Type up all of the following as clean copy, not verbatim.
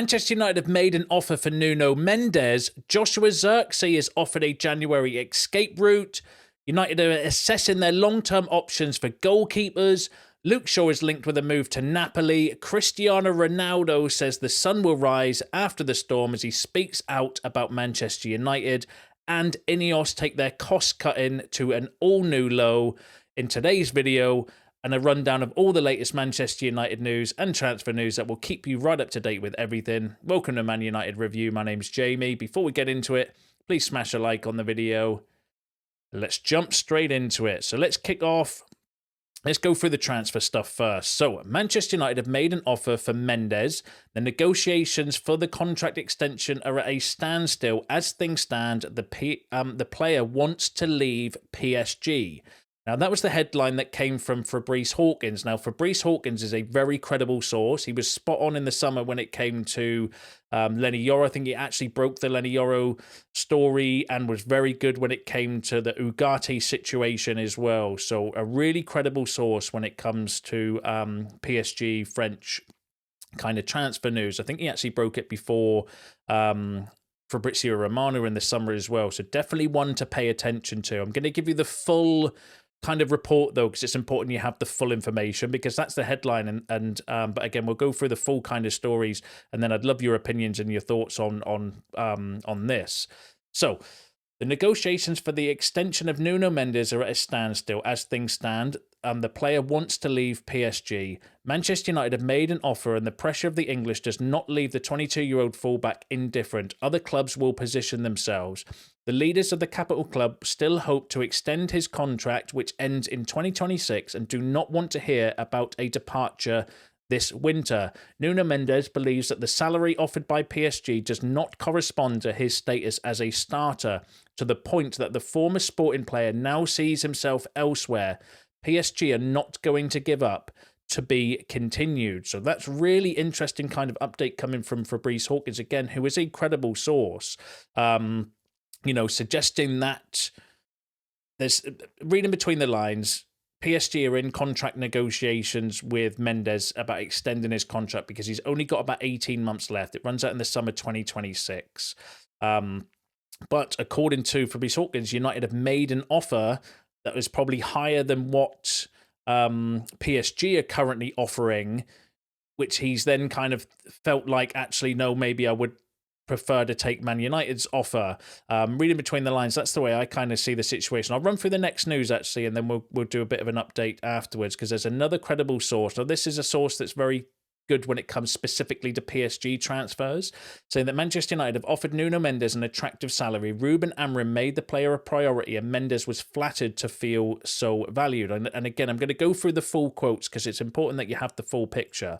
Manchester United have made an offer for Nuno Mendes. Joshua Zirkzee is offered a January escape route. United are assessing their long-term options for goalkeepers. Luke Shaw is linked with a move to Napoli. Cristiano Ronaldo says the sun will rise after the storm as he speaks out about Manchester United. And Ineos take their cost-cutting to an all-new low. In today's video, and a rundown of all the latest Manchester United news and transfer news that will keep you right up to date with everything. Welcome to Man United Review. My name's Jamie. Before we get into it, please smash a like on the video. Let's jump straight into it. So let's kick off. Let's go through the transfer stuff first. So Manchester United have made an offer for Mendes. The negotiations for the contract extension are at a standstill. As things stand, the player wants to leave PSG. Now, that was the headline that came from Fabrice Hawkins. Now, Fabrice Hawkins is a very credible source. He was spot on in the summer when it came to Lenny Yoro. I think he actually broke the Lenny Yoro story and was very good when it came to the Ugarte situation as well. So a really credible source when it comes to PSG French kind of transfer news. I think he actually broke it before Fabrizio Romano in the summer as well. So definitely one to pay attention to. I'm going to give you the full kind of report though, because it's important you have the full information, because that's the headline, but again, we'll go through the full kind of stories, and then I'd love your opinions and your thoughts on this. So the negotiations for the extension of Nuno Mendes are at a standstill. As things stand, the player wants to leave PSG. Manchester United have made an offer, and the pressure of the English does not leave the 22-year-old fullback indifferent. Other clubs will position themselves. The leaders of the capital club still hope to extend his contract, which ends in 2026, and do not want to hear about a departure this winter. Nuno Mendes believes that the salary offered by PSG does not correspond to his status as a starter, to the point that the former Sporting player now sees himself elsewhere. PSG are not going to give up. To be continued. So that's really interesting kind of update coming from Fabrice Hawkins, again, who is a credible source. Suggesting that there's, reading between the lines, PSG are in contract negotiations with Mendes about extending his contract because he's only got about 18 months left. It runs out in the summer 2026. But according to Fabrice Hawkins, United have made an offer that was probably higher than what PSG are currently offering, which he's then kind of felt like, actually, no, maybe I would prefer to take Man United's offer. Reading between the lines, that's the way I kind of see the situation. I'll run through the next news, actually, and then we'll do a bit of an update afterwards, because there's another credible source. Now, this is a source that's very good when it comes specifically to PSG transfers, saying that Manchester United have offered Nuno Mendes an attractive salary. Ruben Amorim made the player a priority, and Mendes was flattered to feel so valued. And again, I'm going to go through the full quotes because it's important that you have the full picture.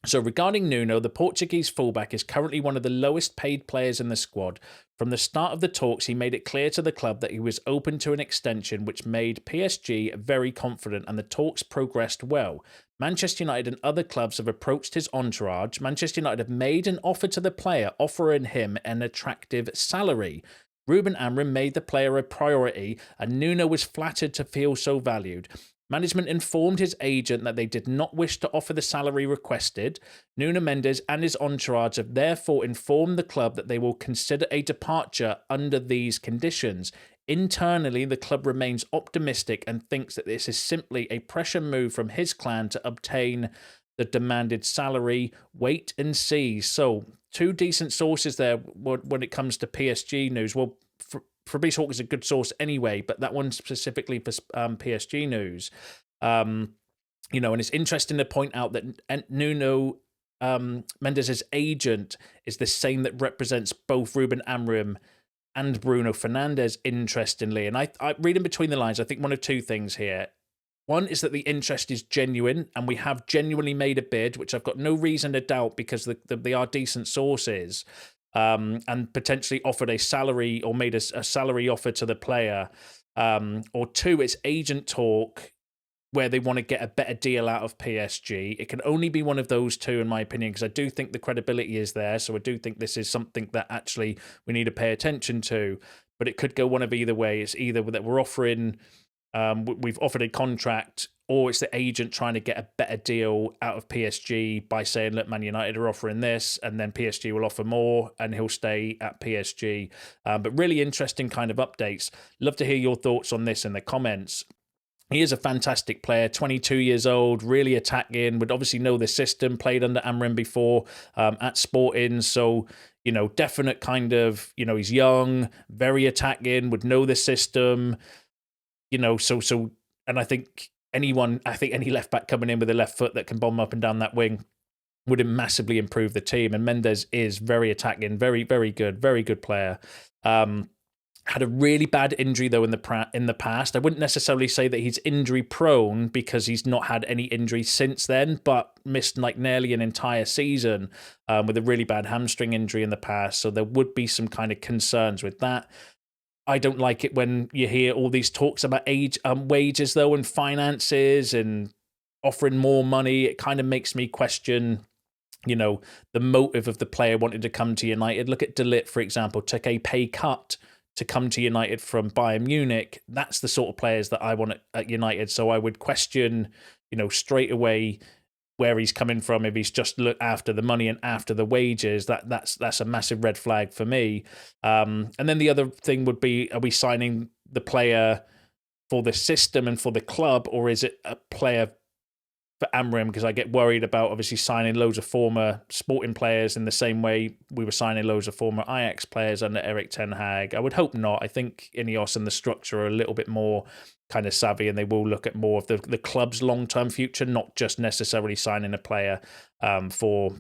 So regarding Nuno, the Portuguese fullback is currently one of the lowest paid players in the squad. From the start of the talks, he made it clear to the club that he was open to an extension, which made PSG very confident, and the talks progressed well. Manchester United and other clubs have approached his entourage. Manchester United have made an offer to the player, offering him an attractive salary. Ruben Amorim made the player a priority, and Nuno was flattered to feel so valued. Management informed his agent that they did not wish to offer the salary requested. Nuno Mendes and his entourage have therefore informed the club that they will consider a departure under these conditions. Internally, the club remains optimistic and thinks that this is simply a pressure move from his clan to obtain the demanded salary. Wait and see. So, two decent sources there when it comes to PSG news. Well, Fabrice Hawkins is a good source anyway, but that one specifically for PSG news. And it's interesting to point out that Nuno Mendes' agent is the same that represents both Ruben Amorim and Bruno Fernandes, interestingly. And I reading between the lines, I think one of two things here. One is that the interest is genuine, and we have genuinely made a bid, which I've got no reason to doubt because they are decent sources. And potentially offered a salary or made a salary offer to the player. Or two, it's agent talk where they want to get a better deal out of PSG. It can only be one of those two, in my opinion, because I do think the credibility is there. So I do think this is something that actually we need to pay attention to. But it could go one of either way. It's either that we're offering, we've offered a contract, or it's the agent trying to get a better deal out of PSG by saying, look, Man United are offering this, and then PSG will offer more, and he'll stay at PSG. But really interesting kind of updates. Love to hear your thoughts on this in the comments. He is a fantastic player, 22 years old, really attacking, would obviously know the system, played under Amrin before at Sporting. So, definite kind of, he's young, very attacking, would know the system, and I think any left back coming in with a left foot that can bomb up and down that wing would massively improve the team. And Mendes is very attacking, very, very good player. Had a really bad injury though in the past. I wouldn't necessarily say that he's injury prone because he's not had any injuries since then, but missed like nearly an entire season with a really bad hamstring injury in the past. So there would be some kind of concerns with that. I don't like it when you hear all these talks about wages though and finances and offering more money. It kind of makes me question the motive of the player wanting to come to United. Look at De Ligt, for example, took a pay cut to come to United from Bayern Munich. That's the sort of players that I want at United. So I would question, straight away where he's coming from. If he's just looked after the money and after the wages, that's a massive red flag for me. And then the other thing would be, are we signing the player for the system and for the club, or is it a player for Amrim? Because I get worried about obviously signing loads of former Sporting players in the same way we were signing loads of former Ajax players under Erik ten Hag. I would hope not. I think Ineos and the structure are a little bit more kind of savvy, and they will look at more of the club's long-term future, not just necessarily signing a player or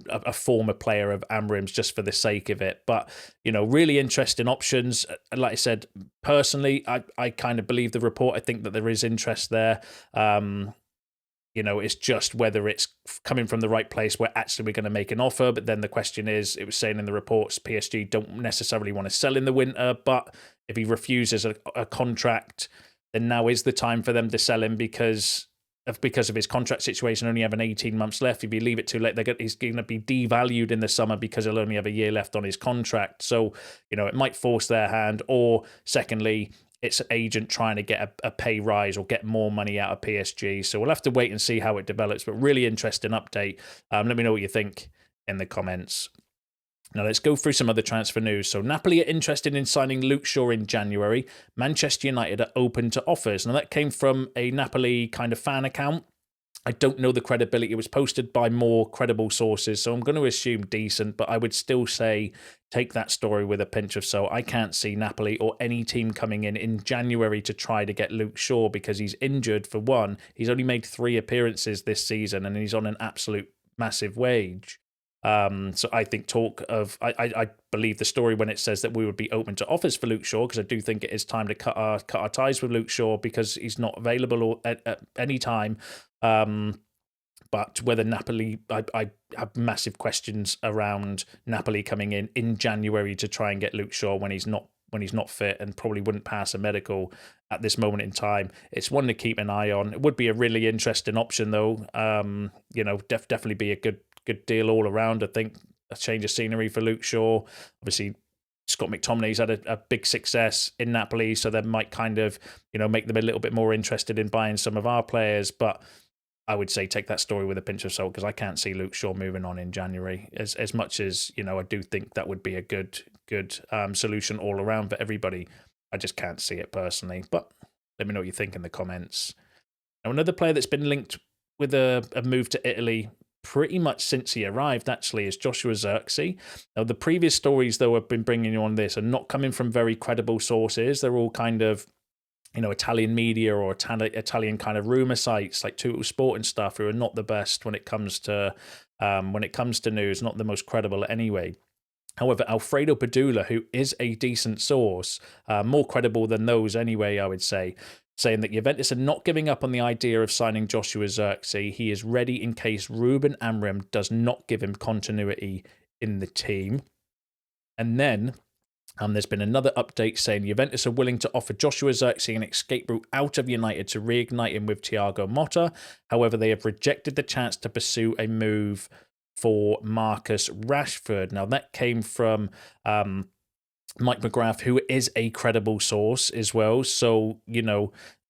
a former player of Amrim's just for the sake of it. But, really interesting options. Like I said, personally, I kind of believe the report. I think that there is interest there. It's just whether it's coming from the right place where actually we're going to make an offer. But then the question is, it was saying in the reports, PSG don't necessarily want to sell in the winter, but if he refuses a contract, then now is the time for them to sell him because of his contract situation, only having 18 months left. If you leave it too late, he's going to be devalued in the summer because he'll only have a year left on his contract. So, it might force their hand. Or secondly, it's an agent trying to get a pay rise or get more money out of PSG. So we'll have to wait and see how it develops. But really interesting update. Let me know what you think in the comments. Now let's go through some other transfer news. So Napoli are interested in signing Luke Shaw in January. Manchester United are open to offers. Now that came from a Napoli kind of fan account. I don't know the credibility. It was posted by more credible sources, so I'm going to assume decent, but I would still say take that story with a pinch of salt. I can't see Napoli or any team coming in January to try to get Luke Shaw because he's injured for one. He's only made 3 appearances this season and he's on an absolute massive wage. So I think I believe the story when it says that we would be open to offers for Luke Shaw, because I do think it is time to cut our ties with Luke Shaw because he's not available at any time. But whether Napoli, I have massive questions around Napoli coming in January to try and get Luke Shaw when he's not fit and probably wouldn't pass a medical at this moment in time. It's one to keep an eye on. It would be a really interesting option though. Definitely be a good deal all around. I think a change of scenery for Luke Shaw. Obviously, Scott McTominay's had a big success in Napoli, so that might kind of, make them a little bit more interested in buying some of our players. But I would say take that story with a pinch of salt because I can't see Luke Shaw moving on in January. As much as, I do think that would be a good solution all around for everybody. I just can't see it personally. But let me know what you think in the comments. Now, another player that's been linked with a move to Italy pretty much since he arrived, actually, is Joshua Zirkzee. Now, the previous stories, though, I've been bringing you on this are not coming from very credible sources. They're all kind of, Italian media or Italian kind of rumor sites like Total Sport and stuff, who are not the best when it comes to news, not the most credible anyway. However, Alfredo Padula, who is a decent source, more credible than those anyway, I would say, saying that Juventus are not giving up on the idea of signing Joshua Zirkzee. He is ready in case Ruben Amorim does not give him continuity in the team. And then there's been another update saying Juventus are willing to offer Joshua Zirkzee an escape route out of United to reignite him with Thiago Motta. However, they have rejected the chance to pursue a move for Marcus Rashford. Now, that came from Mike McGrath, who is a credible source as well. So,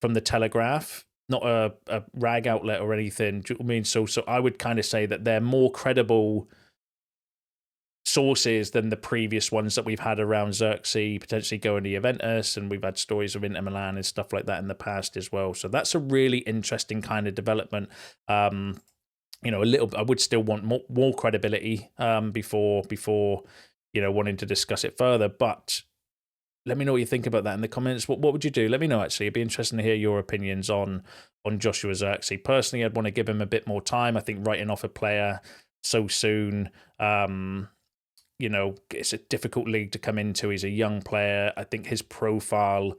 from the Telegraph, not a rag outlet or anything. Do you know what I mean? So I would kind of say that they're more credible sources than the previous ones that we've had around Zirkzee potentially going to Juventus, and we've had stories of Inter Milan and stuff like that in the past as well. So that's a really interesting kind of development. You know, I would still want more credibility before wanting to discuss it further. But let me know what you think about that in the comments. What would you do? Let me know, actually. It'd be interesting to hear your opinions on Joshua Zirkzee. Personally, I'd want to give him a bit more time. I think writing off a player so soon, you know, it's a difficult league to come into. He's a young player. I think his profile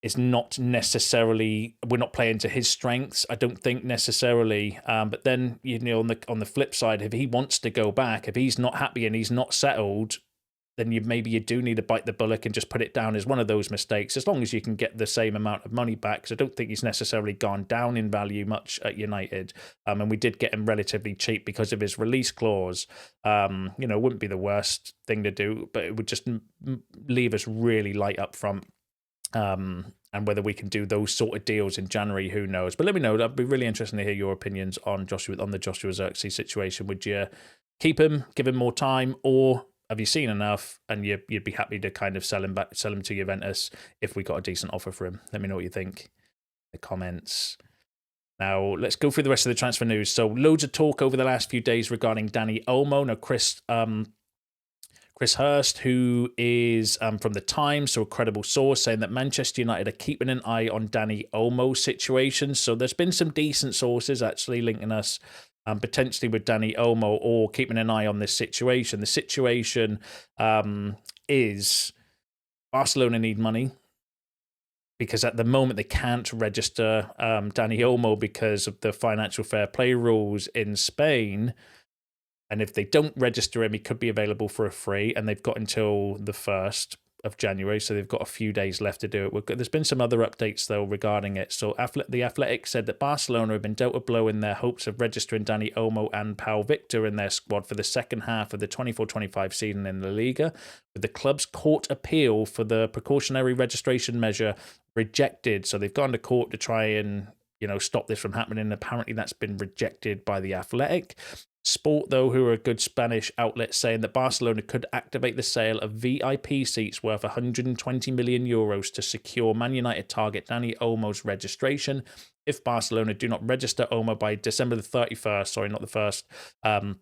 is not necessarily, we're not playing to his strengths, I don't think necessarily. But then, you know, on the flip side, if he wants to go back, if he's not happy and he's not settled, then maybe you do need to bite the bullet and just put it down as one of those mistakes, as long as you can get the same amount of money back. Because I don't think he's necessarily gone down in value much at United. And we did get him relatively cheap because of his release clause. You know, wouldn't be the worst thing to do, but it would just leave us really light up front. And whether we can do those sort of deals in January, who knows? But let me know. That'd be really interesting to hear your opinions on the Joshua Zirkzee situation. Would you keep him, give him more time, or have you seen enough and you'd be happy to kind of sell him to Juventus if we got a decent offer for him? Let me know what you think in the comments. Now, let's go through the rest of the transfer news. So, loads of talk over the last few days regarding Dani Olmo. Now, Chris Hurst, who is from The Times, so a credible source, saying that Manchester United are keeping an eye on Dani Olmo's situation. So there's been some decent sources actually linking us potentially with Dani Olmo, or keeping an eye on this situation. The situation is Barcelona need money, because at the moment they can't register Dani Olmo because of the financial fair play rules in Spain. And if they don't register him, he could be available for a free. And they've got until the 1st of January, so they've got a few days left to do it. There's been some other updates, though, regarding it. So The Athletic said that Barcelona have been dealt a blow in their hopes of registering Dani Olmo and Pau Victor in their squad for the second half of the 24-25 season in La Liga, with the club's court appeal for the precautionary registration measure rejected. So they've gone to court to try and, you know, stop this from happening. Apparently that's been rejected by The Athletic. Sport, though, who are a good Spanish outlet, saying that Barcelona could activate the sale of VIP seats worth 120 million euros to secure Man United target Dani Olmo's registration. If Barcelona do not register Olmo by December the 31st, sorry, not the 1st,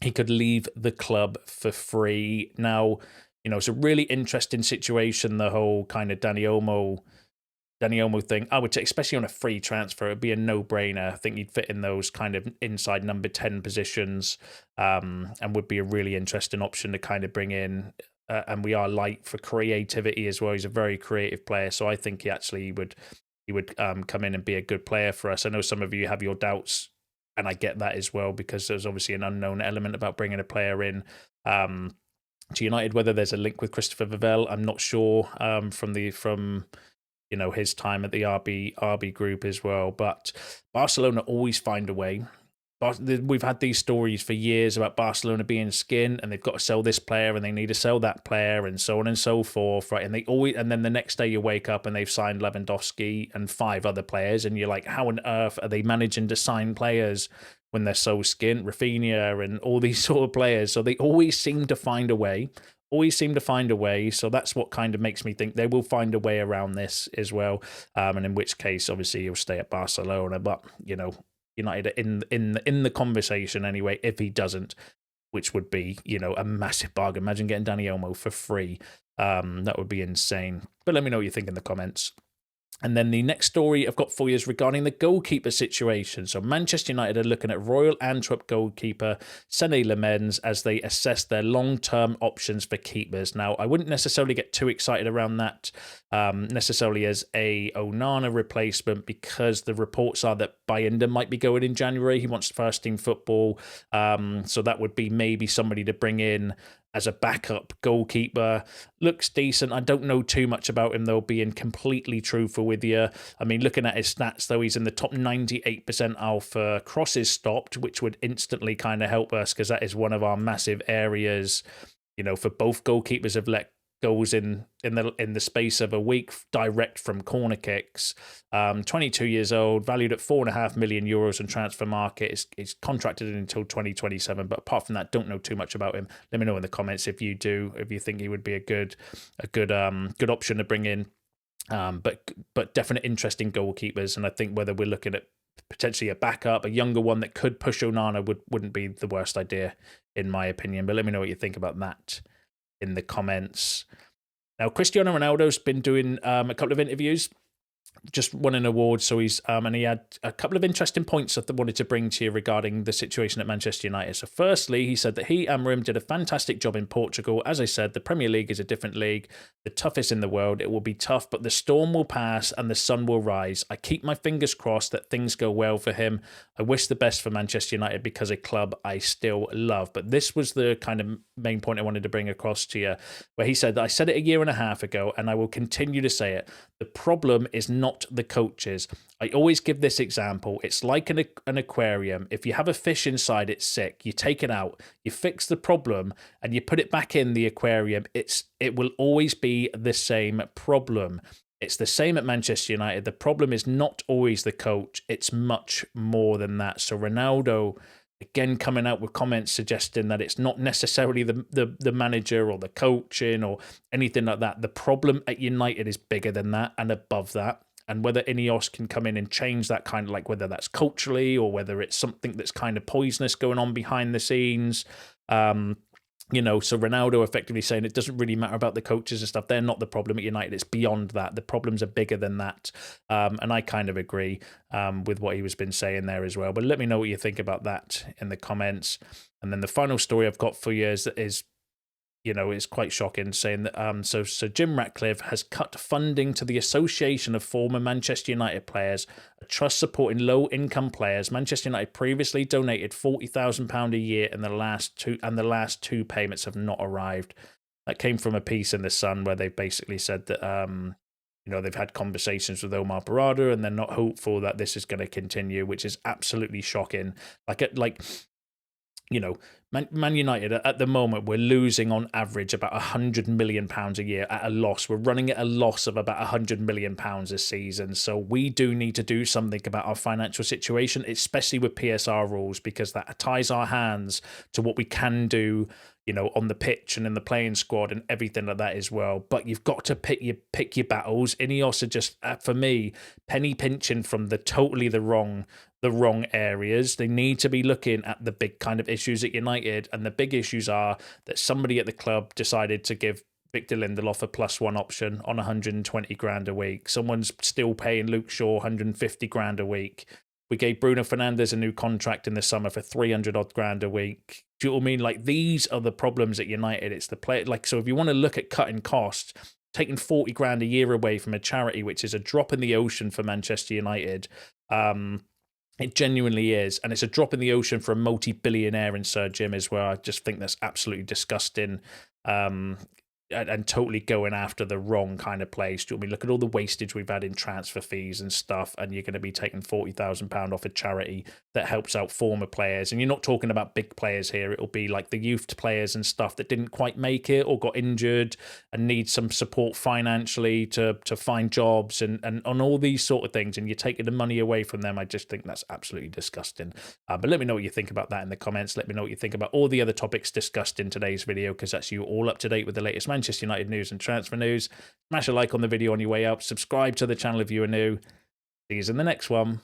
he could leave the club for free. Now, you know, it's a really interesting situation, the whole kind of Dani Olmo thing. I would say, especially on a free transfer, it'd be a no-brainer. I think you'd fit in those kind of inside number 10 positions, and would be a really interesting option to kind of bring in. And we are light for creativity as well. He's a very creative player, so I think he would come in and be a good player for us. I know some of you have your doubts, and I get that as well, because there's obviously an unknown element about bringing a player in to United. Whether there's a link with Christopher Vivell, I'm not sure. From you know, his time at the RB group as well. But Barcelona always find a way. We've had these stories for years about Barcelona being skint, and they've got to sell this player and they need to sell that player, and so on and so forth, right? And then the next day you wake up and they've signed Lewandowski and 5 other players, and you're like, how on earth are they managing to sign players when they're so skint? Rafinha and all these sort of players. So they always seem to find a way. So that's what kind of makes me think they will find a way around this as well. And in which case, obviously, he'll stay at Barcelona. But, you know, United are in the conversation anyway, if he doesn't, which would be, you know, a massive bargain. Imagine getting Dani Olmo for free. That would be insane. But let me know what you think in the comments. And then the next story I've got for you is regarding the goalkeeper situation. So Manchester United are looking at Royal Antwerp goalkeeper Nuno Mendes as they assess their long-term options for keepers. Now, I wouldn't necessarily get too excited around that necessarily as a Onana replacement, because the reports are that Bayinda might be going in January. He wants first-team football. So that would be maybe somebody to bring in as a backup goalkeeper. Looks decent. I don't know too much about him, though, being completely truthful with you. I mean, looking at his stats, though, he's in the top 98 percentile for crosses stopped, which would instantly kind of help us, because that is one of our massive areas. You know, for both goalkeepers have let goals in the space of a week, direct from corner kicks. 22 years old, valued at €4.5 million on transfer market. Is contracted until 2027. But apart from that, don't know too much about him. Let me know in the comments if you do, if you think he would be a good option to bring in. But definite interesting goalkeepers, and I think whether we're looking at potentially a backup, a younger one that could push Onana wouldn't be the worst idea in my opinion. But let me know what you think about that in the comments. Now, Cristiano Ronaldo's been doing a couple of interviews, just won an award, so he's and he had a couple of interesting points that I wanted to bring to you regarding the situation at Manchester United. So firstly, he said that he and Rim did a fantastic job in Portugal. As I said, the Premier League is a different league, the toughest in the world. It will be tough, but the storm will pass and the sun will rise. I keep my fingers crossed that things go well for him. I wish the best for Manchester United because a club I still love. But this was the kind of main point I wanted to bring across to you, where he said that I said it a year and a half ago and I will continue to say it. The problem is not the coaches. I always give this example. It's like an aquarium. If you have a fish inside, it's sick. You take it out, you fix the problem, and you put it back in the aquarium. It will always be the same problem. It's the same at Manchester United. The problem is not always the coach. It's much more than that. So Ronaldo, again, coming out with comments suggesting that it's not necessarily the manager or the coaching or anything like that. The problem at United is bigger than that and above that. And whether Ineos can come in and change that, kind of like whether that's culturally or whether it's something that's kind of poisonous going on behind the scenes. So Ronaldo effectively saying it doesn't really matter about the coaches and stuff. They're not the problem at United. It's beyond that. The problems are bigger than that. And I kind of agree with what he was been saying there as well. But let me know what you think about that in the comments. And then the final story I've got for you is it's quite shocking, saying that so Jim Ratcliffe has cut funding to the Association of Former Manchester United Players, a trust supporting low-income players. Manchester United previously donated £40,000 a year, and the last two payments have not arrived. That came from a piece in The Sun where they basically said that they've had conversations with Omar Barada and they're not hopeful that this is going to continue, which is absolutely shocking. Man United at the moment, we're losing on average about £100 million a year at a loss. We're running at a loss of about £100 million a season. So we do need to do something about our financial situation, especially with PSR rules, because that ties our hands to what we can do, on the pitch and in the playing squad and everything like that as well. But you've got to pick your battles. Ineos are just, for me, penny pinching from the wrong areas. They need to be looking at the big kind of issues at United, and the big issues are that somebody at the club decided to give Victor Lindelof a +1 option on 120 grand a week. Someone's still paying Luke Shaw 150 grand a week. We gave Bruno Fernandes a new contract in the summer for 300 odd grand a week. Do you know what I mean? Like, these are the problems at United. It's the play. So if you want to look at cutting costs, taking 40 grand a year away from a charity, which is a drop in the ocean for Manchester United, it genuinely is. And it's a drop in the ocean for a multi-billionaire in Sir Jim as well. I just think that's absolutely disgusting. And totally going after the wrong kind of place. Do you know what I mean? Look at all the wastage we've had in transfer fees and stuff, and you're going to be taking £40,000 off a charity that helps out former players. And you're not talking about big players here. It'll be like the youth players and stuff that didn't quite make it or got injured and need some support financially to find jobs and on all these sort of things. And you're taking the money away from them. I just think that's absolutely disgusting. But let me know what you think about that in the comments. Let me know what you think about all the other topics discussed in today's video, because that's you all up to date with the latest Manchester United news and transfer news. Smash a like on the video on your way out. Subscribe to the channel if you are new. See you in the next one.